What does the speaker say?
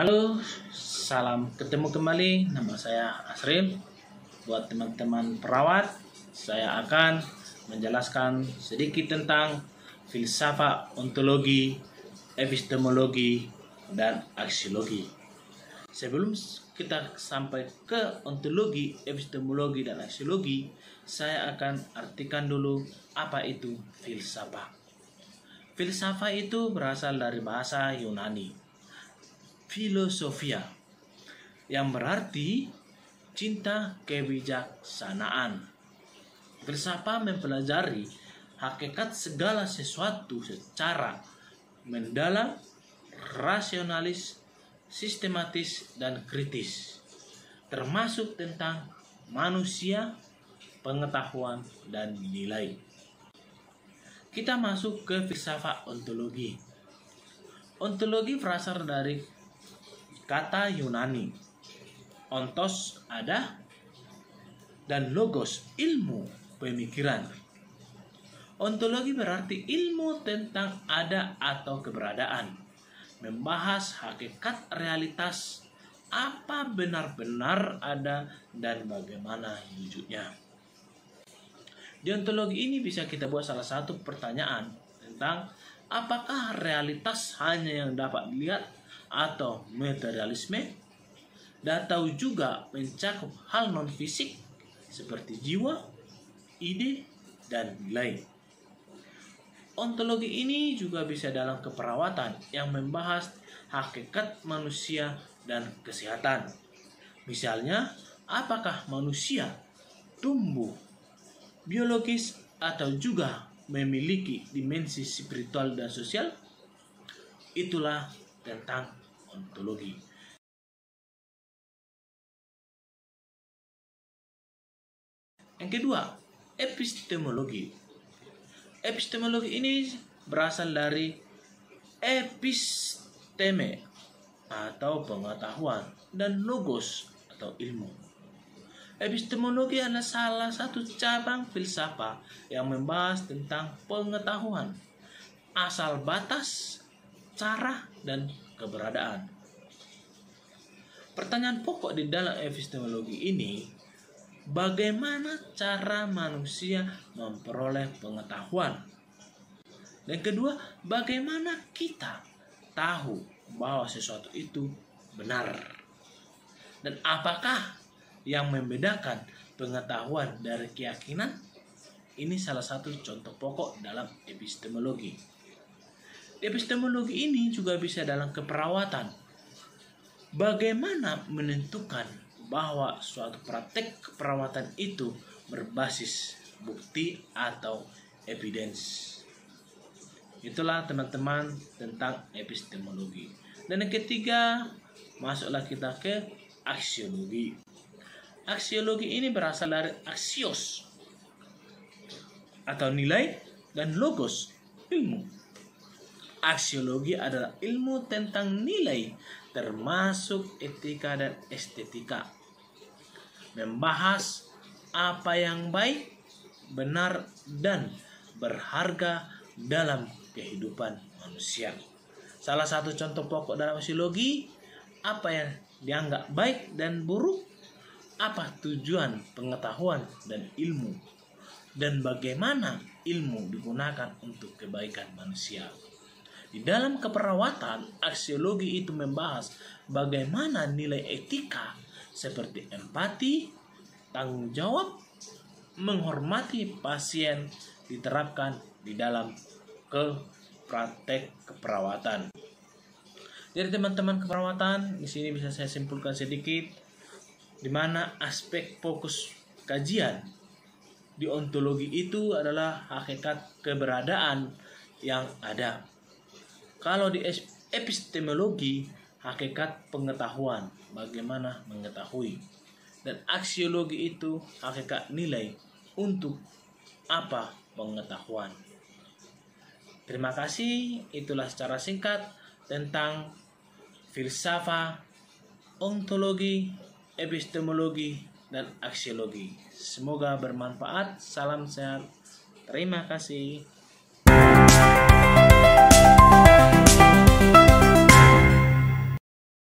Halo, salam ketemu kembali. Nama saya Asril. Buat teman-teman perawat, saya akan menjelaskan sedikit tentang filsafat ontologi, epistemologi, dan aksiologi. Sebelum kita sampai ke ontologi, epistemologi, dan aksiologi, saya akan artikan dulu apa itu filsafat. Filsafat itu berasal dari bahasa Yunani, filosofia, yang berarti cinta kebijaksanaan. Filsafat mempelajari hakikat segala sesuatu secara mendalam, rasionalis, sistematis, dan kritis, termasuk tentang manusia, pengetahuan, dan nilai. Kita masuk ke filsafat ontologi. Ontologi berasal dari kata Yunani ontos, ada, dan logos, ilmu, pemikiran. Ontologi berarti ilmu tentang ada atau keberadaan, membahas hakikat realitas, apa benar-benar ada dan bagaimana wujudnya. Di ontologi ini bisa kita buat salah satu pertanyaan tentang apakah realitas hanya yang dapat dilihat atau materialisme, atau juga mencakup hal non-fisik seperti jiwa, ide, dan nilai. Ontologi ini juga bisa dalam keperawatan yang membahas hakikat manusia dan kesehatan. Misalnya, apakah manusia tumbuh biologis atau juga memiliki dimensi spiritual dan sosial? Itulah tentang ontologi. Yang kedua, epistemologi. Epistemologi ini berasal dari episteme atau pengetahuan dan logos atau ilmu. Epistemologi adalah salah satu cabang filsafat yang membahas tentang pengetahuan, asal batas, cara, dan keberadaan. Pertanyaan pokok di dalam epistemologi ini, bagaimana cara manusia memperoleh pengetahuan? Dan kedua, bagaimana kita tahu bahwa sesuatu itu benar? Dan apakah yang membedakan pengetahuan dari keyakinan? Ini salah satu contoh pokok dalam epistemologi. Epistemologi ini juga bisa dalam keperawatan. Bagaimana menentukan bahwa suatu praktek keperawatan itu berbasis bukti atau evidence? Itulah teman-teman tentang epistemologi. Dan yang ketiga, masuklah kita ke aksiologi. Aksiologi ini berasal dari aksios atau nilai dan logos, ilmu. Aksiologi adalah ilmu tentang nilai termasuk etika dan estetika. Membahas apa yang baik, benar, dan berharga dalam kehidupan manusia. Salah satu contoh pokok dalam aksiologi, apa yang dianggap baik dan buruk, apa tujuan pengetahuan dan ilmu, dan bagaimana ilmu digunakan untuk kebaikan manusia. Di dalam keperawatan, aksiologi itu membahas bagaimana nilai etika seperti empati, tanggung jawab, menghormati pasien diterapkan di dalam praktek keperawatan. Jadi teman-teman keperawatan, di sini bisa saya simpulkan sedikit di mana aspek fokus kajian di ontologi itu adalah hakikat keberadaan yang ada. Kalau di epistemologi, hakikat pengetahuan, bagaimana mengetahui. Dan aksiologi itu hakikat nilai untuk apa pengetahuan. Terima kasih, itulah secara singkat tentang filsafat, ontologi, epistemologi, dan aksiologi. Semoga bermanfaat. Salam sehat. Terima kasih.